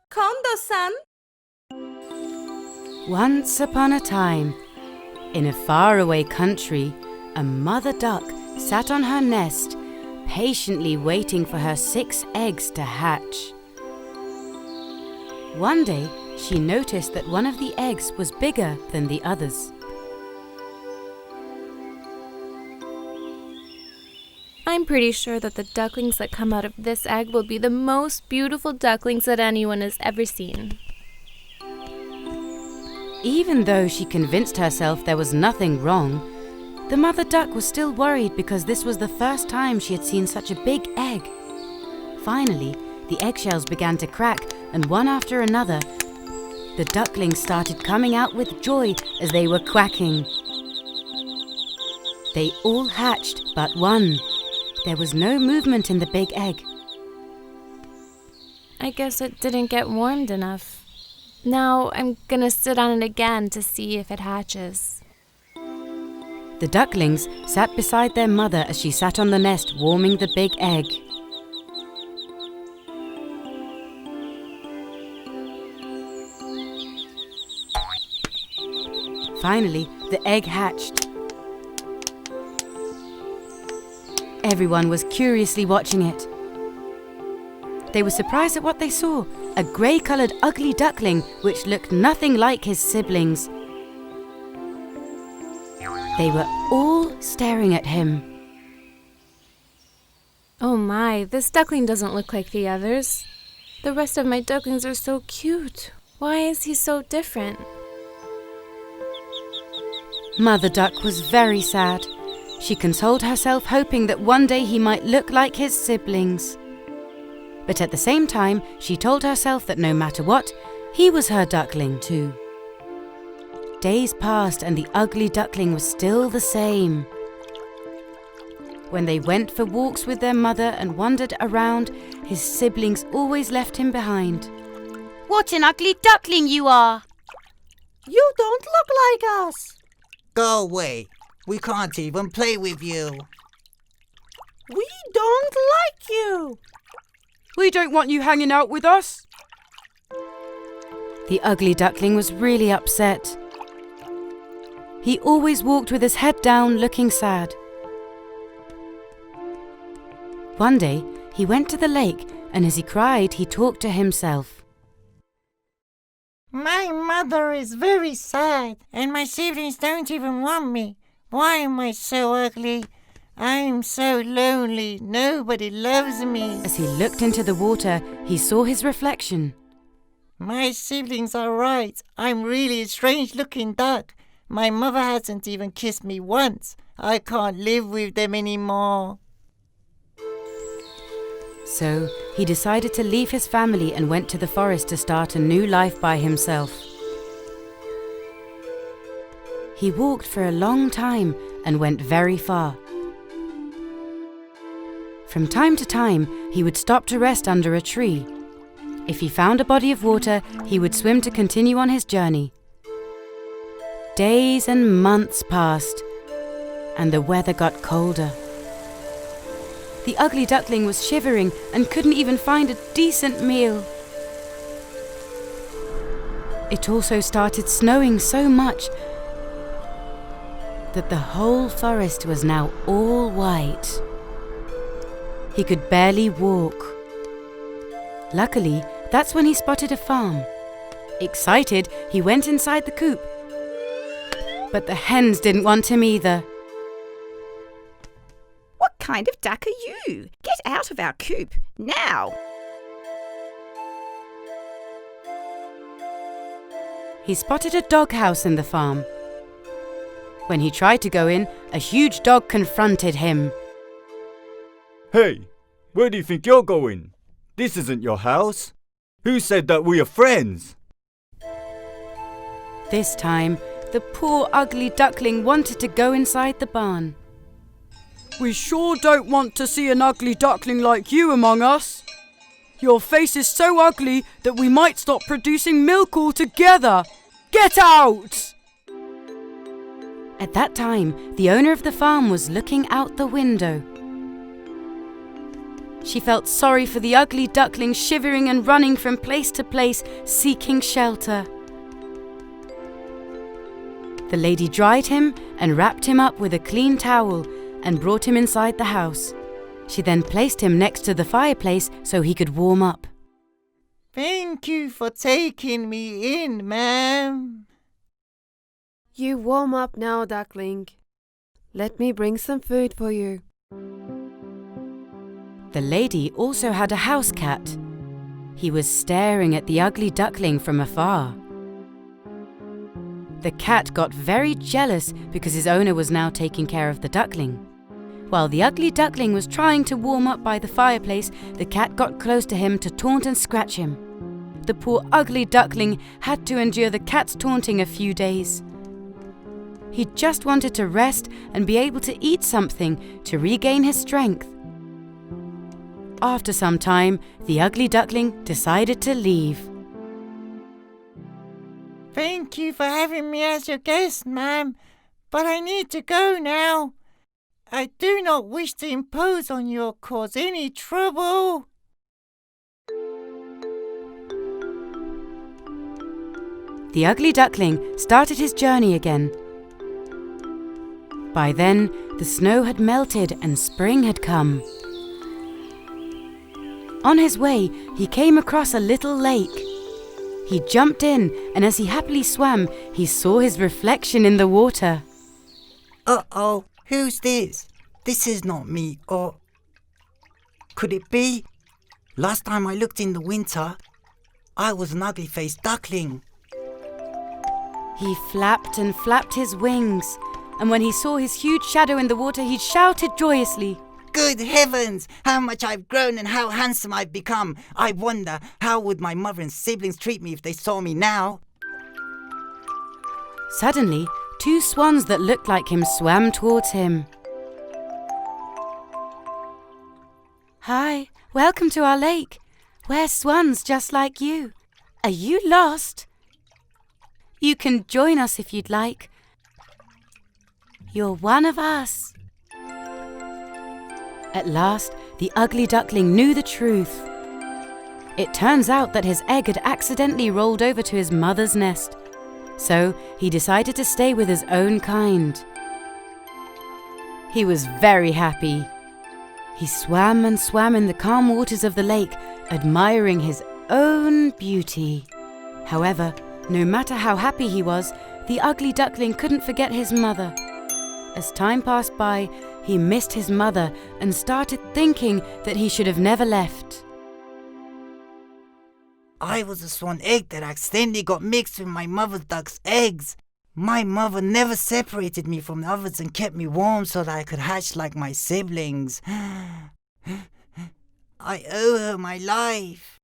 KONDOSAN. Once upon a time, in a faraway country, a mother duck sat on her nest, patiently waiting for her 6 eggs to hatch. One day, she noticed that one of the eggs was bigger than the others. I'm pretty sure that the ducklings that come out of this egg will be the most beautiful ducklings that anyone has ever seen. Even though she convinced herself there was nothing wrong, the mother duck was still worried because this was the first time she had seen such a big egg. Finally, the eggshells began to crack, and one after another, the ducklings started coming out with joy as they were quacking. They all hatched but one. There was no movement in the big egg. I guess it didn't get warmed enough. Now I'm gonna sit on it again to see if it hatches. The ducklings sat beside their mother as she sat on the nest warming the big egg. Finally, the egg hatched. Everyone was curiously watching it. They were surprised at what they saw, a grey-coloured ugly duckling which looked nothing like his siblings. They were all staring at him. Oh my, this duckling doesn't look like the others. The rest of my ducklings are so cute. Why is he so different? Mother Duck was very sad. She consoled herself, hoping that one day he might look like his siblings. But at the same time, she told herself that no matter what, he was her duckling too. Days passed and the ugly duckling was still the same. When they went for walks with their mother and wandered around, his siblings always left him behind. What an ugly duckling you are! You don't look like us. Go away. We can't even play with you. We don't like you. We don't want you hanging out with us. The ugly duckling was really upset. He always walked with his head down, looking sad. One day, he went to the lake, and as he cried, he talked to himself. My mother is very sad, and my siblings don't even want me. Why am I so ugly? I'm so lonely. Nobody loves me. As he looked into the water, he saw his reflection. My siblings are right. I'm really a strange-looking duck. My mother hasn't even kissed me once. I can't live with them anymore. So he decided to leave his family and went to the forest to start a new life by himself. He walked for a long time and went very far. From time to time, he would stop to rest under a tree. If he found a body of water, he would swim to continue on his journey. Days and months passed, and the weather got colder. The ugly duckling was shivering and couldn't even find a decent meal. It also started snowing so much that the whole forest was now all white. He could barely walk. Luckily, that's when he spotted a farm. Excited, he went inside the coop. But the hens didn't want him either. What kind of duck are you? Get out of our coop, now! He spotted a doghouse in the farm. When he tried to go in, a huge dog confronted him. Hey, where do you think you're going? This isn't your house. Who said that we are friends? This time, the poor ugly duckling wanted to go inside the barn. We sure don't want to see an ugly duckling like you among us. Your face is so ugly that we might stop producing milk altogether. Get out! At that time, the owner of the farm was looking out the window. She felt sorry for the ugly duckling, shivering and running from place to place, seeking shelter. The lady dried him and wrapped him up with a clean towel and brought him inside the house. She then placed him next to the fireplace so he could warm up. Thank you for taking me in, ma'am. You warm up now, duckling. Let me bring some food for you. The lady also had a house cat. He was staring at the ugly duckling from afar. The cat got very jealous because his owner was now taking care of the duckling. While the ugly duckling was trying to warm up by the fireplace, the cat got close to him to taunt and scratch him. The poor ugly duckling had to endure the cat's taunting a few days. He just wanted to rest and be able to eat something to regain his strength. After some time, the ugly duckling decided to leave. Thank you for having me as your guest, ma'am, but I need to go now. I do not wish to impose on you or cause any trouble. The ugly duckling started his journey again. By then, the snow had melted and spring had come. On his way, he came across a little lake. He jumped in, and as he happily swam, he saw his reflection in the water. Uh-oh, who's this? This is not me, or... Could it be? Last time I looked in the winter, I was an ugly-faced duckling. He flapped and flapped his wings, and when he saw his huge shadow in the water, he shouted joyously. Good heavens, how much I've grown and how handsome I've become. I wonder, how would my mother and siblings treat me if they saw me now? Suddenly, two swans that looked like him swam towards him. Hi, welcome to our lake. We're swans just like you. Are you lost? You can join us if you'd like. You're one of us. At last, the ugly duckling knew the truth. It turns out that his egg had accidentally rolled over to his mother's nest, so he decided to stay with his own kind. He was very happy. He swam and swam in the calm waters of the lake, admiring his own beauty. However, no matter how happy he was, the ugly duckling couldn't forget his mother. As time passed by, he missed his mother and started thinking that he should have never left. I was a swan egg that accidentally got mixed with my mother duck's eggs. My mother never separated me from the others and kept me warm so that I could hatch like my siblings. I owe her my life.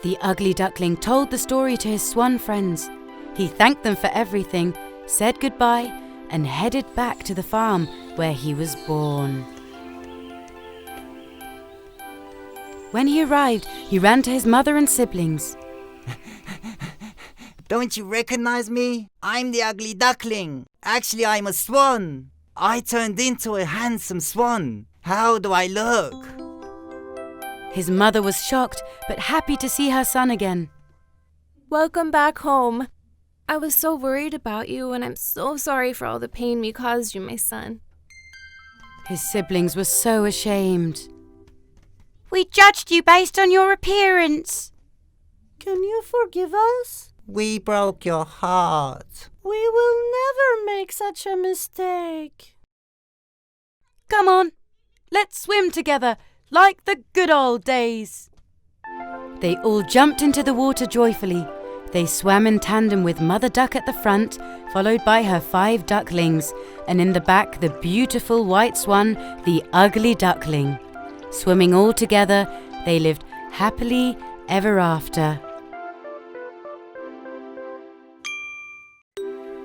The ugly duckling told the story to his swan friends. He thanked them for everything, said goodbye, and headed back to the farm where he was born. When he arrived, he ran to his mother and siblings. Don't you recognize me? I'm the ugly duckling. Actually, I'm a swan. I turned into a handsome swan. How do I look? His mother was shocked, but happy to see her son again. Welcome back home. I was so worried about you, and I'm so sorry for all the pain we caused you, my son. His siblings were so ashamed. We judged you based on your appearance. Can you forgive us? We broke your heart. We will never make such a mistake. Come on, let's swim together like the good old days. They all jumped into the water joyfully. They swam in tandem with Mother Duck at the front, followed by her 5 ducklings, and in the back the beautiful white swan, the ugly duckling. Swimming all together, they lived happily ever after.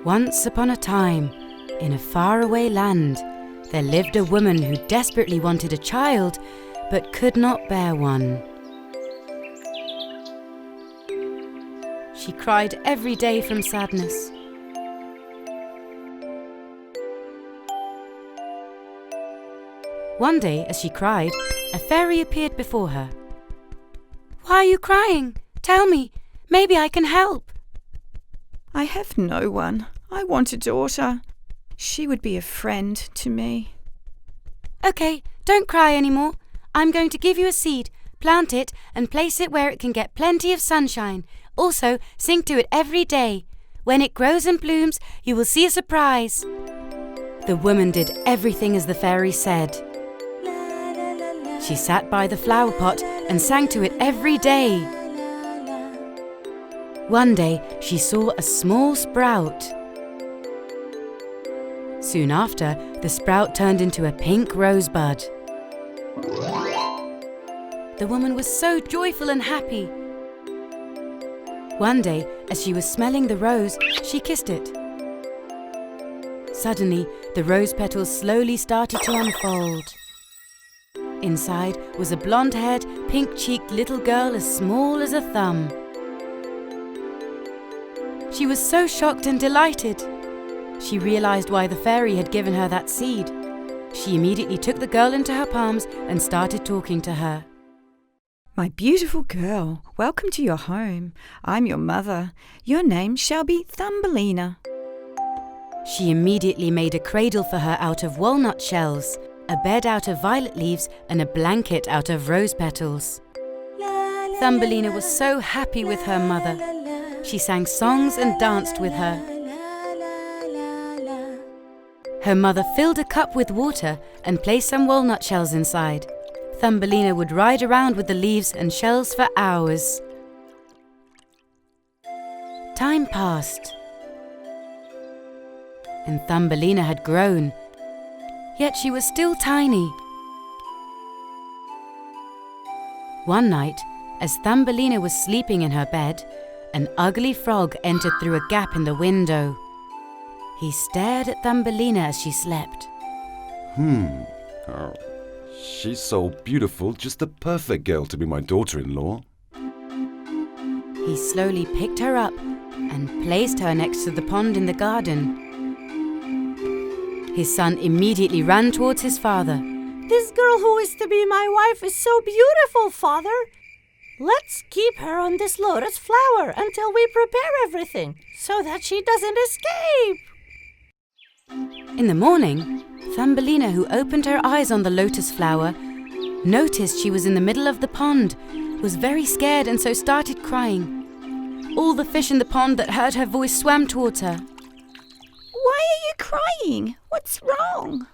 Once upon a time, in a faraway land, there lived a woman who desperately wanted a child, but could not bear one. She cried every day from sadness. One day, as she cried, a fairy appeared before her. "Why are you crying? Tell me. Maybe I can help." I have no one. I want a daughter. She would be a friend to me. Okay, don't cry anymore. I'm going to give you a seed, plant it, and place it where it can get plenty of sunshine. Also, sing to it every day. When it grows and blooms, you will see a surprise. The woman did everything as the fairy said. She sat by the flower pot and sang to it every day. One day, she saw a small sprout. Soon after, the sprout turned into a pink rosebud. The woman was so joyful and happy. One day, as she was smelling the rose, she kissed it. Suddenly, the rose petals slowly started to unfold. Inside was a blonde-haired, pink-cheeked little girl as small as a thumb. She was so shocked and delighted. She realized why the fairy had given her that seed. She immediately took the girl into her palms and started talking to her. My beautiful girl, welcome to your home. I'm your mother. Your name shall be Thumbelina. She immediately made a cradle for her out of walnut shells, a bed out of violet leaves, and a blanket out of rose petals. Thumbelina was so happy with her mother. She sang songs and danced with her. Her mother filled a cup with water and placed some walnut shells inside. Thumbelina would ride around with the leaves and shells for hours. Time passed, and Thumbelina had grown, yet she was still tiny. One night, as Thumbelina was sleeping in her bed, an ugly frog entered through a gap in the window. He stared at Thumbelina as she slept. Oh, she's so beautiful, just the perfect girl to be my daughter-in-law. He slowly picked her up and placed her next to the pond in the garden. His son immediately ran towards his father. This girl who is to be my wife is so beautiful, Father. Let's keep her on this lotus flower until we prepare everything so that she doesn't escape. In the morning, Thumbelina, who opened her eyes on the lotus flower, noticed she was in the middle of the pond, was very scared and so started crying. All the fish in the pond that heard her voice swam towards her. Why are you crying? What's wrong?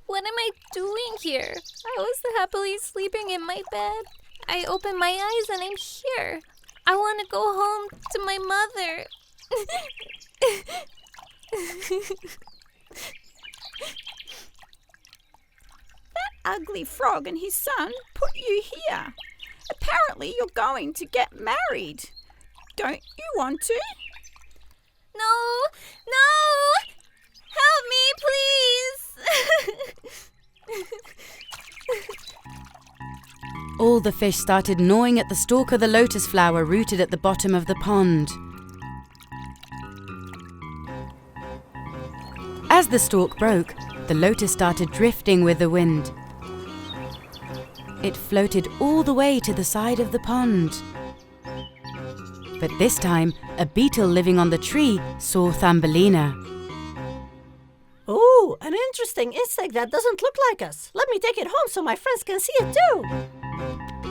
What am I doing here? I was happily sleeping in my bed. I opened my eyes and I'm here. I want to go home to my mother. That ugly frog and his son put you here. Apparently you're going to get married. Don't you want to? No! Help me, please! All the fish started gnawing at the stalk of the lotus flower rooted at the bottom of the pond. As the stalk broke, the lotus started drifting with the wind. It floated all the way to the side of the pond. But this time, a beetle living on the tree saw Thumbelina. Oh, an interesting insect that doesn't look like us. Let me take it home so my friends can see it too.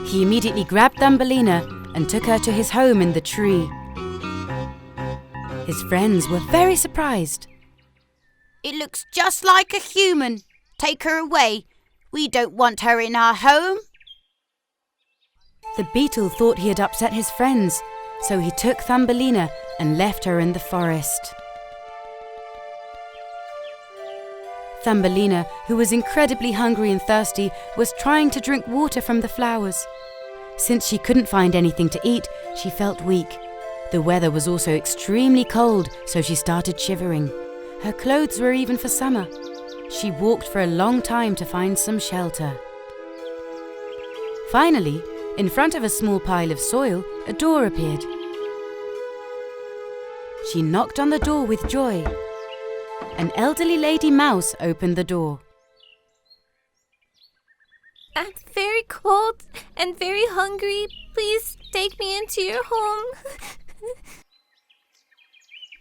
He immediately grabbed Thumbelina and took her to his home in the tree. His friends were very surprised. It looks just like a human. Take her away. We don't want her in our home. The beetle thought he had upset his friends, so he took Thumbelina and left her in the forest. Thumbelina, who was incredibly hungry and thirsty, was trying to drink water from the flowers. Since she couldn't find anything to eat, she felt weak. The weather was also extremely cold, so she started shivering. Her clothes were even for summer. She walked for a long time to find some shelter. Finally, in front of a small pile of soil, a door appeared. She knocked on the door with joy. An elderly lady mouse opened the door. I'm very cold and very hungry. Please take me into your home.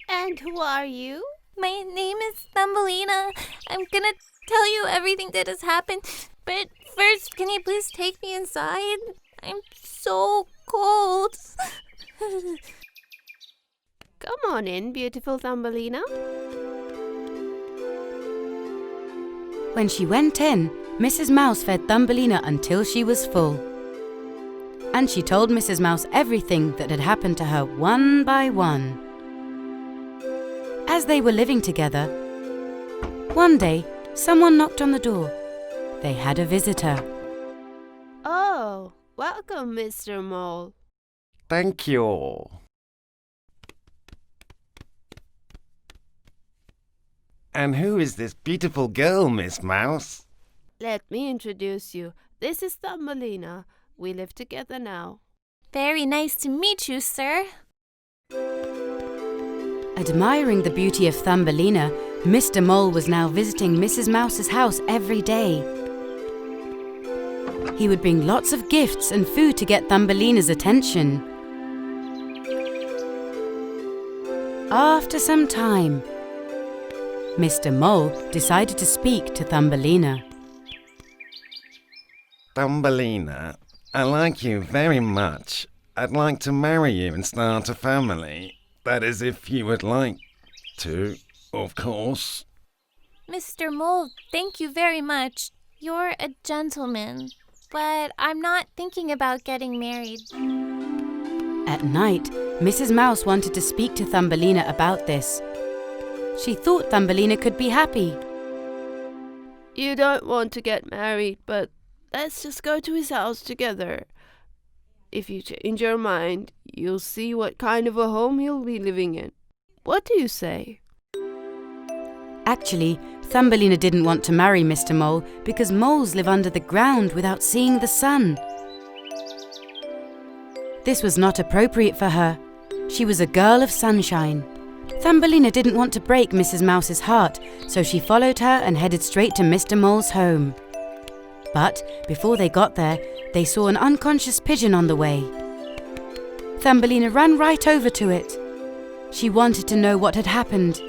And who are you? My name is Thumbelina. I'm gonna tell you everything that has happened. But first, can you please take me inside? I'm so cold. Come on in, beautiful Thumbelina. When she went in, Mrs. Mouse fed Thumbelina until she was full. And she told Mrs. Mouse everything that had happened to her one by one. As they were living together, one day, someone knocked on the door. They had a visitor. Oh, welcome, Mr. Mole. Thank you. And who is this beautiful girl, Miss Mouse? Let me introduce you. This is Thumbelina. We live together now. Very nice to meet you, sir. Admiring the beauty of Thumbelina, Mr. Mole was now visiting Mrs. Mouse's house every day. He would bring lots of gifts and food to get Thumbelina's attention. After some time, Mr. Mole decided to speak to Thumbelina. Thumbelina, I like you very much. I'd like to marry you and start a family. That is, if you would like to, of course. Mr. Mole, thank you very much. You're a gentleman. But I'm not thinking about getting married. At night, Mrs. Mouse wanted to speak to Thumbelina about this. She thought Thumbelina could be happy. You don't want to get married, but let's just go to his house together. If you change your mind, you'll see what kind of a home he'll be living in. What do you say? Actually, Thumbelina didn't want to marry Mr. Mole because moles live under the ground without seeing the sun. This was not appropriate for her. She was a girl of sunshine. Thumbelina didn't want to break Mrs. Mouse's heart, so she followed her and headed straight to Mr. Mole's home. But before they got there, they saw an unconscious pigeon on the way. Thumbelina ran right over to it. She wanted to know what had happened.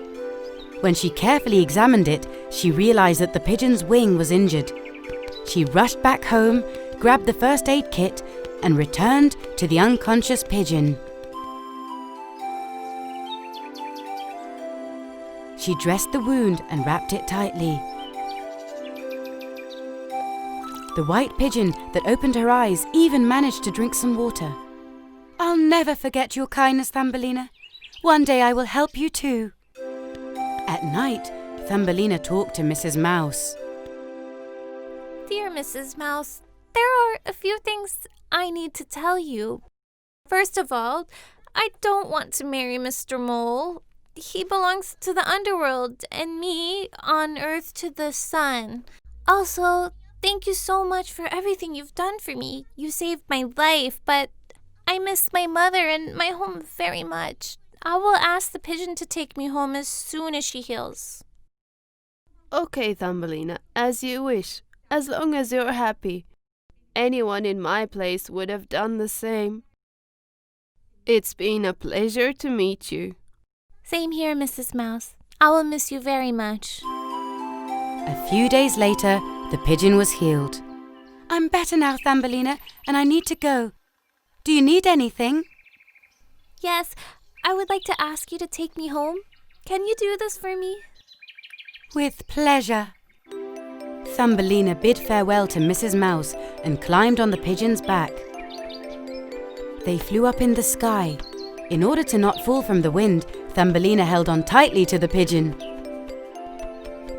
When she carefully examined it, she realized that the pigeon's wing was injured. She rushed back home, grabbed the first aid kit, and returned to the unconscious pigeon. She dressed the wound and wrapped it tightly. The white pigeon that opened her eyes even managed to drink some water. I'll never forget your kindness, Thumbelina. One day I will help you too. At night, Thumbelina talked to Mrs. Mouse. Dear Mrs. Mouse, there are a few things I need to tell you. First of all, I don't want to marry Mr. Mole. He belongs to the underworld and me on Earth to the sun. Also, thank you so much for everything you've done for me. You saved my life, but I miss my mother and my home very much. I will ask the pigeon to take me home as soon as she heals. Okay, Thumbelina, as you wish, as long as you're happy. Anyone in my place would have done the same. It's been a pleasure to meet you. Same here, Mrs. Mouse. I will miss you very much. A few days later, the pigeon was healed. I'm better now, Thumbelina, and I need to go. Do you need anything? Yes, I would like to ask you to take me home. Can you do this for me? With pleasure. Thumbelina bid farewell to Mrs. Mouse and climbed on the pigeon's back. They flew up in the sky. In order to not fall from the wind, Thumbelina held on tightly to the pigeon.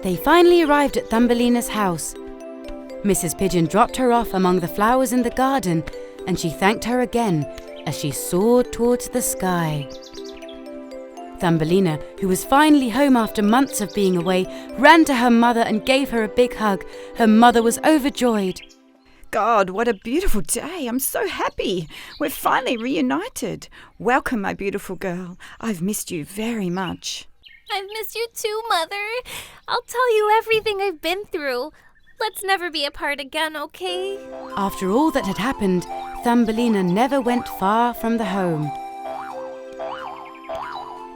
They finally arrived at Thumbelina's house. Mrs. Pigeon dropped her off among the flowers in the garden, and she thanked her again as she soared towards the sky. Thumbelina, who was finally home after months of being away, ran to her mother and gave her a big hug. Her mother was overjoyed. God, what a beautiful day. I'm so happy. We're finally reunited. Welcome, my beautiful girl. I've missed you very much. I've missed you too, Mother. I'll tell you everything I've been through. let's never be apart again, okay? After all that had happened, Thumbelina never went far from the home.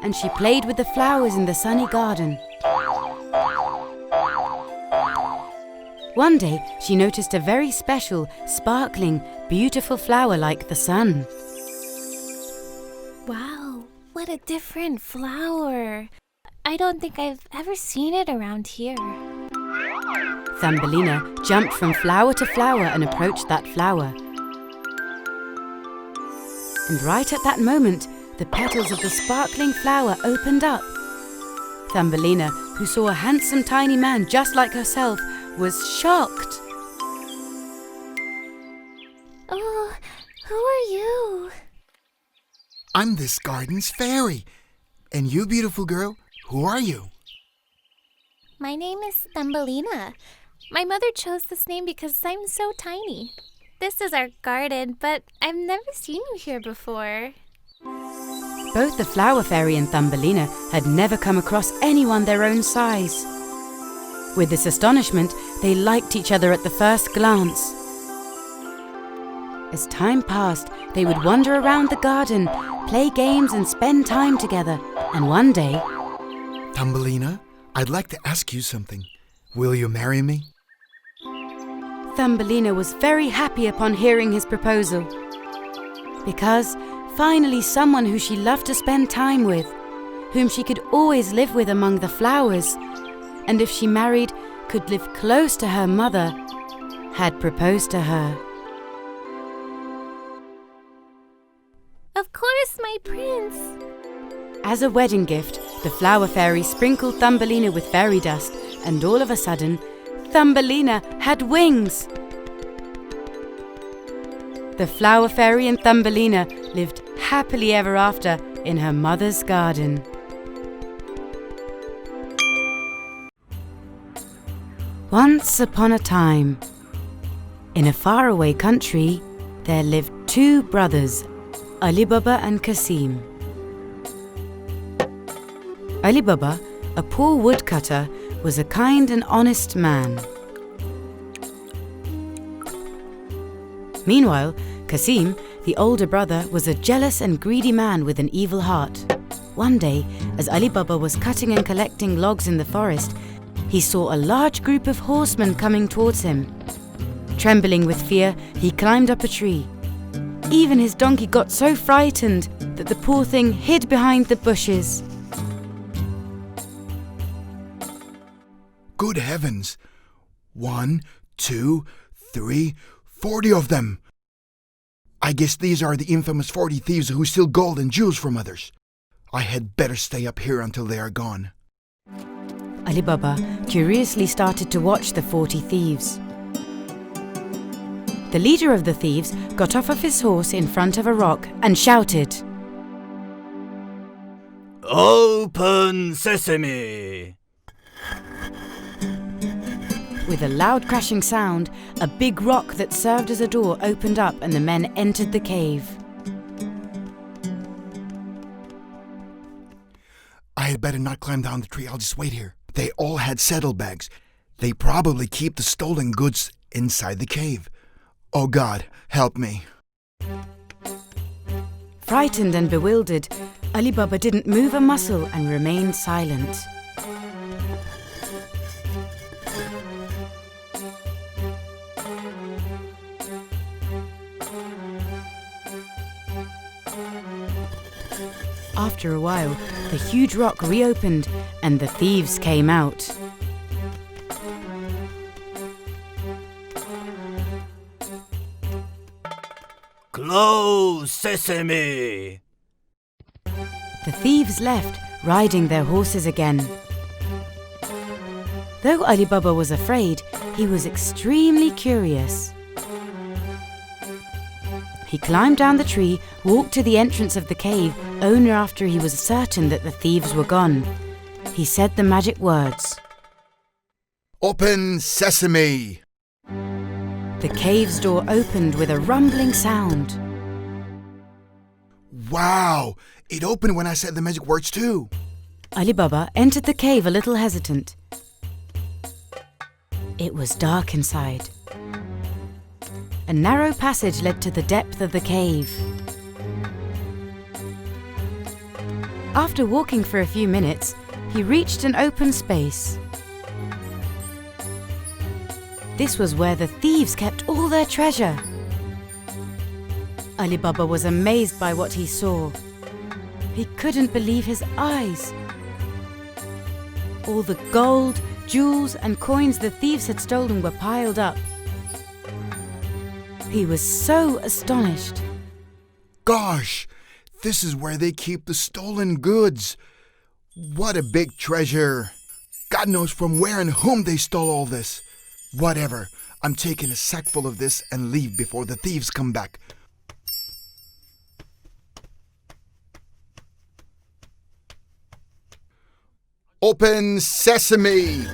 And she played with the flowers in the sunny garden. One day, she noticed a very special, sparkling, beautiful flower like the sun. Wow, what a different flower. I don't think I've ever seen it around here. Thumbelina jumped from flower to flower and approached that flower. And right at that moment, the petals of the sparkling flower opened up. Thumbelina, who saw a handsome tiny man just like herself, was shocked. Oh, who are you? I'm this garden's fairy. And you, beautiful girl, who are you? My name is Thumbelina. My mother chose this name because I'm so tiny. This is our garden, but I've never seen you here before. Both the flower fairy and Thumbelina had never come across anyone their own size. With this astonishment, they liked each other at the first glance. As time passed, they would wander around the garden, play games and spend time together. And one day... Thumbelina, I'd like to ask you something. Will you marry me? Thumbelina was very happy upon hearing his proposal. Because finally someone who she loved to spend time with, whom she could always live with among the flowers, and if she married, could live close to her mother, had proposed to her. Of course, my prince. As a wedding gift, the flower fairy sprinkled Thumbelina with fairy dust, and all of a sudden, Thumbelina had wings. The flower fairy and Thumbelina lived happily ever after in her mother's garden. Once upon a time, in a faraway country, there lived two brothers, Ali Baba and Kasim. Ali Baba, a poor woodcutter, was a kind and honest man. Meanwhile, Kasim, the older brother, was a jealous and greedy man with an evil heart. One day, as Ali Baba was cutting and collecting logs in the forest, he saw a large group of horsemen coming towards him. Trembling with fear, he climbed up a tree. Even his donkey got so frightened that the poor thing hid behind the bushes. Good heavens! 1, 2, 3, 40 of them! I guess these are the infamous 40 thieves who steal gold and jewels from others. I had better stay up here until they are gone. Ali Baba curiously started to watch the 40 thieves. The leader of the thieves got off of his horse in front of a rock and shouted, "Open sesame!" With a loud crashing sound, a big rock that served as a door opened up and the men entered the cave. I had better not climb down the tree, I'll just wait here. They all had saddlebags. They probably keep the stolen goods inside the cave. Oh God, help me. Frightened and bewildered, Ali Baba didn't move a muscle and remained silent. After a while, the huge rock reopened and the thieves came out. Close sesame! The thieves left, riding their horses again. Though Ali Baba was afraid, he was extremely curious. He climbed down the tree, walked to the entrance of the cave, only after he was certain that the thieves were gone. He said the magic words. Open sesame! The cave's door opened with a rumbling sound. Wow! It opened when I said the magic words too. Ali Baba entered the cave a little hesitant. It was dark inside. A narrow passage led to the depth of the cave. After walking for a few minutes, he reached an open space. This was where the thieves kept all their treasure. Ali Baba was amazed by what he saw. He couldn't believe his eyes. All the gold, jewels, and coins the thieves had stolen were piled up. He was so astonished. Gosh, this is where they keep the stolen goods. What a big treasure. God knows from where and whom they stole all this. Whatever, I'm taking a sack full of this and leave before the thieves come back. Open sesame!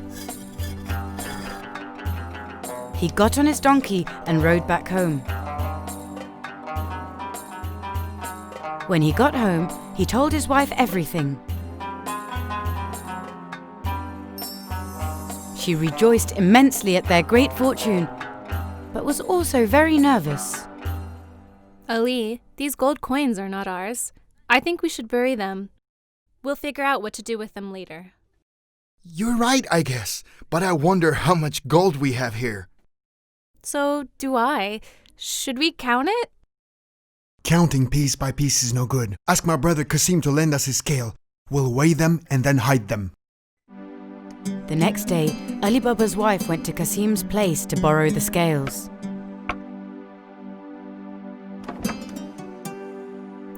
He got on his donkey and rode back home. When he got home, he told his wife everything. She rejoiced immensely at their great fortune, but was also very nervous. Ali, these gold coins are not ours. I think we should bury them. We'll figure out what to do with them later. You're right, I guess, but I wonder how much gold we have here. So do I. Should we count it? Counting piece by piece is no good. Ask my brother Kasim to lend us his scale. We'll weigh them and then hide them. The next day, Ali Baba's wife went to Kasim's place to borrow the scales.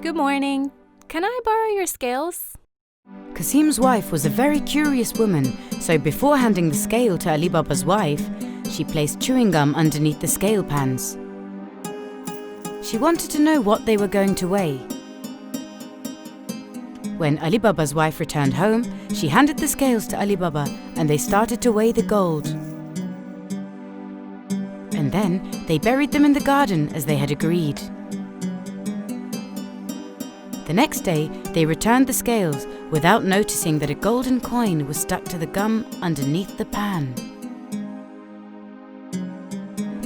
Good morning. Can I borrow your scales? Kasim's wife was a very curious woman, so before handing the scale to Ali Baba's wife, she placed chewing gum underneath the scale pans. She wanted to know what they were going to weigh. When Ali Baba's wife returned home, she handed the scales to Ali Baba and they started to weigh the gold. And then they buried them in the garden as they had agreed. The next day, they returned the scales without noticing that a golden coin was stuck to the gum underneath the pan.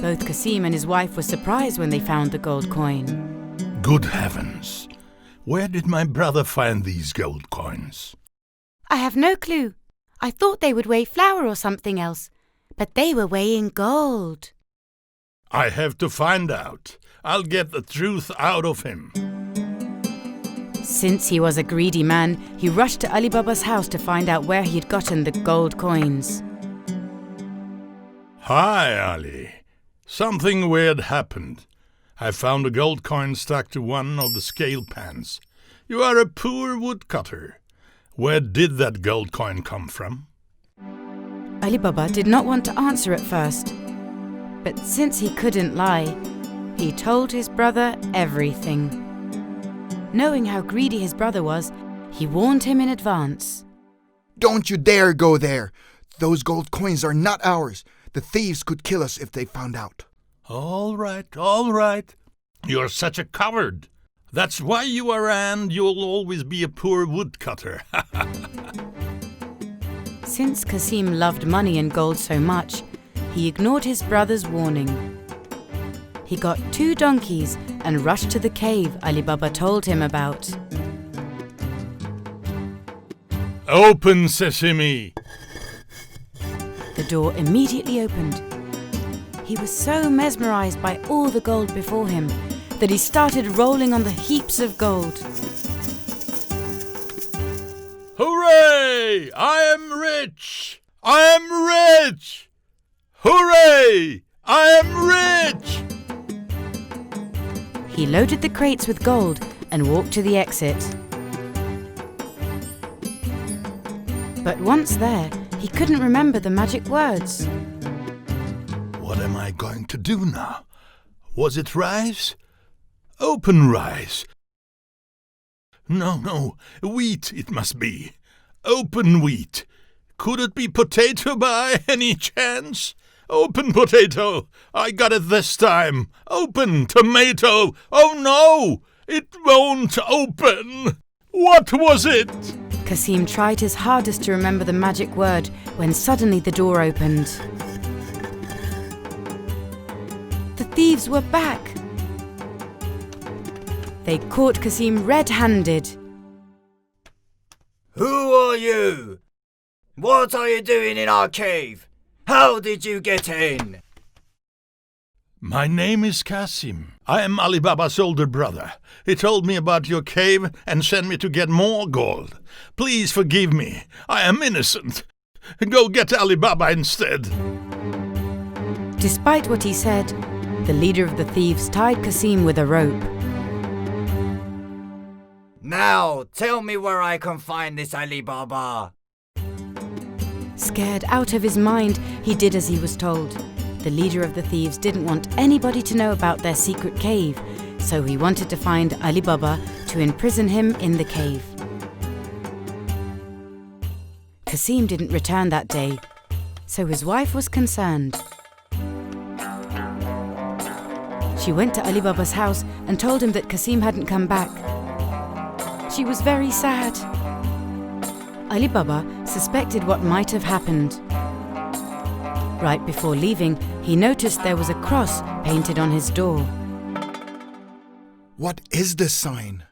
Both Kasim and his wife were surprised when they found the gold coin. Good heavens! Where did my brother find these gold coins? I have no clue. I thought they would weigh flour or something else, but they were weighing gold. I have to find out. I'll get the truth out of him. Since he was a greedy man, he rushed to Ali Baba's house to find out where he had gotten the gold coins. Hi, Ali. Something weird happened. I found a gold coin stuck to one of the scale pans. You are a poor woodcutter. Where did that gold coin come from? Ali Baba did not want to answer at first. But since he couldn't lie, he told his brother everything. Knowing how greedy his brother was, he warned him in advance. Don't you dare go there! Those gold coins are not ours. The thieves could kill us if they found out. All right. You're such a coward. That's why you are and you'll always be a poor woodcutter. Since Kasim loved money and gold so much, he ignored his brother's warning. He got 2 donkeys and rushed to the cave Ali Baba told him about. Open sesame! The door immediately opened. He was so mesmerized by all the gold before him that he started rolling on the heaps of gold. Hooray! I am rich! I am rich! Hooray! I am rich! He loaded the crates with gold and walked to the exit. But once there, he couldn't remember the magic words. What am I going to do now? Was it rice? Open rice. No, wheat it must be. Open wheat. Could it be potato by any chance? Open potato. I got it this time. Open tomato. Oh no! It won't open. What was it? Kasim tried his hardest to remember the magic word when suddenly the door opened. thieves were back. They caught Kasim red-handed. Who are you? What are you doing in our cave? How did you get in? My name is Kasim. I am Ali Baba's older brother. He told me about your cave and sent me to get more gold. Please forgive me. I am innocent. Go get Ali Baba instead. Despite what he said, the leader of the thieves tied Kasim with a rope. Now, tell me where I can find this Ali Baba. Scared out of his mind, he did as he was told. The leader of the thieves didn't want anybody to know about their secret cave, so he wanted to find Ali Baba to imprison him in the cave. Kasim didn't return that day, so his wife was concerned. She went to Ali Baba's house and told him that Kasim hadn't come back. She was very sad. Ali Baba suspected what might have happened. Right before leaving, he noticed there was a cross painted on his door. What is this sign?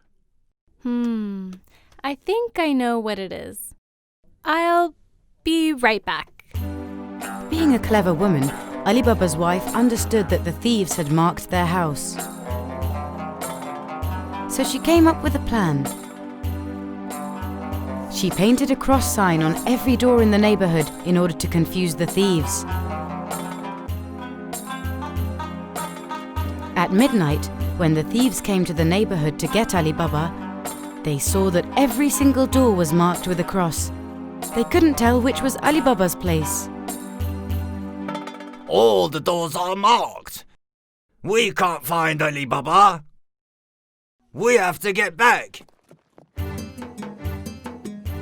I think I know what it is. I'll be right back. Being a clever woman, Ali Baba's wife understood that the thieves had marked their house. So she came up with a plan. She painted a cross sign on every door in the neighborhood in order to confuse the thieves. At midnight, when the thieves came to the neighborhood to get Ali Baba, they saw that every single door was marked with a cross. They couldn't tell which was Ali Baba's place. All the doors are marked. We can't find Ali Baba. We have to get back.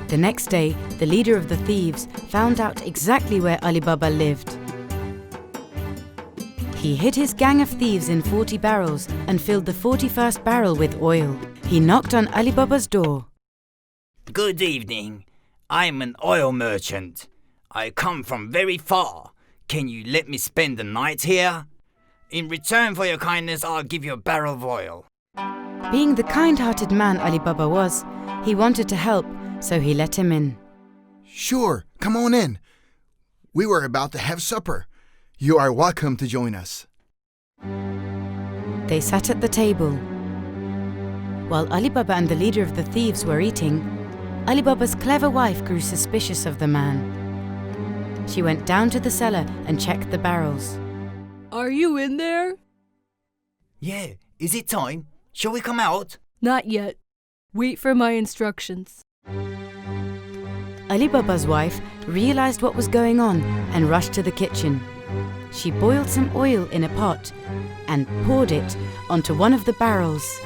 The next day, the leader of the thieves found out exactly where Ali Baba lived. He hid his gang of thieves in 40 barrels and filled the 41st barrel with oil. He knocked on Ali Baba's door. Good evening. I'm an oil merchant. I come from very far. Can you let me spend the night here? In return for your kindness, I'll give you a barrel of oil. Being the kind-hearted man Ali Baba was, he wanted to help, so he let him in. Sure, come on in. We were about to have supper. You are welcome to join us. They sat at the table. While Ali Baba and the leader of the thieves were eating, Ali Baba's clever wife grew suspicious of the man. She went down to the cellar and checked the barrels. Are you in there? Yeah, is it time? Shall we come out? Not yet. Wait for my instructions. Ali Baba's wife realized what was going on and rushed to the kitchen. She boiled some oil in a pot and poured it onto one of the barrels.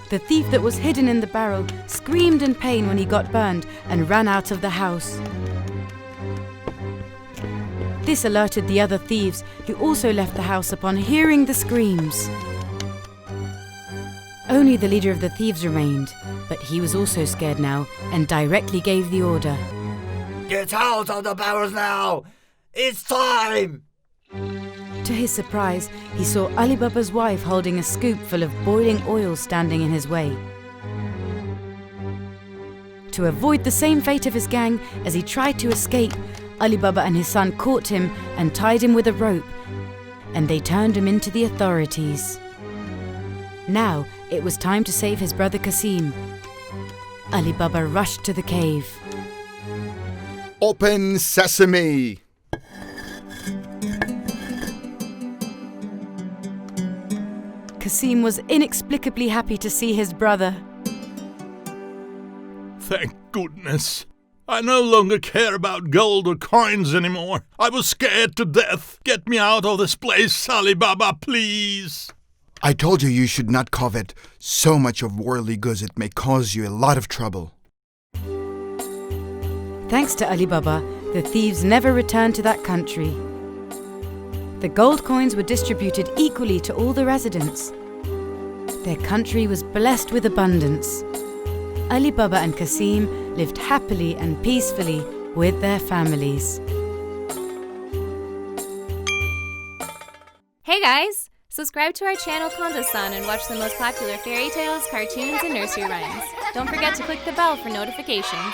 The thief that was hidden in the barrel screamed in pain when he got burned and ran out of the house. This alerted the other thieves, who also left the house upon hearing the screams. Only the leader of the thieves remained, but he was also scared now and directly gave the order. Get out of the barrels now! It's time! To his surprise, he saw Ali Baba's wife holding a scoop full of boiling oil standing in his way. To avoid the same fate of his gang, as he tried to escape, Ali Baba and his son caught him and tied him with a rope, and they turned him into the authorities. Now it was time to save his brother Kasim. Ali Baba rushed to the cave. Open sesame! Kasim was inexplicably happy to see his brother. Thank goodness. I no longer care about gold or coins anymore. I was scared to death. Get me out of this place, Ali Baba, please. I told you should not covet so much of worldly goods. It may cause you a lot of trouble. Thanks to Ali Baba, the thieves never returned to that country. The gold coins were distributed equally to all the residents. Their country was blessed with abundance. Ali Baba and Kasim lived happily and peacefully with their families. Hey guys! Subscribe to our channel KONDOSAN and watch the most popular fairy tales, cartoons, and nursery rhymes. Don't forget to click the bell for notifications.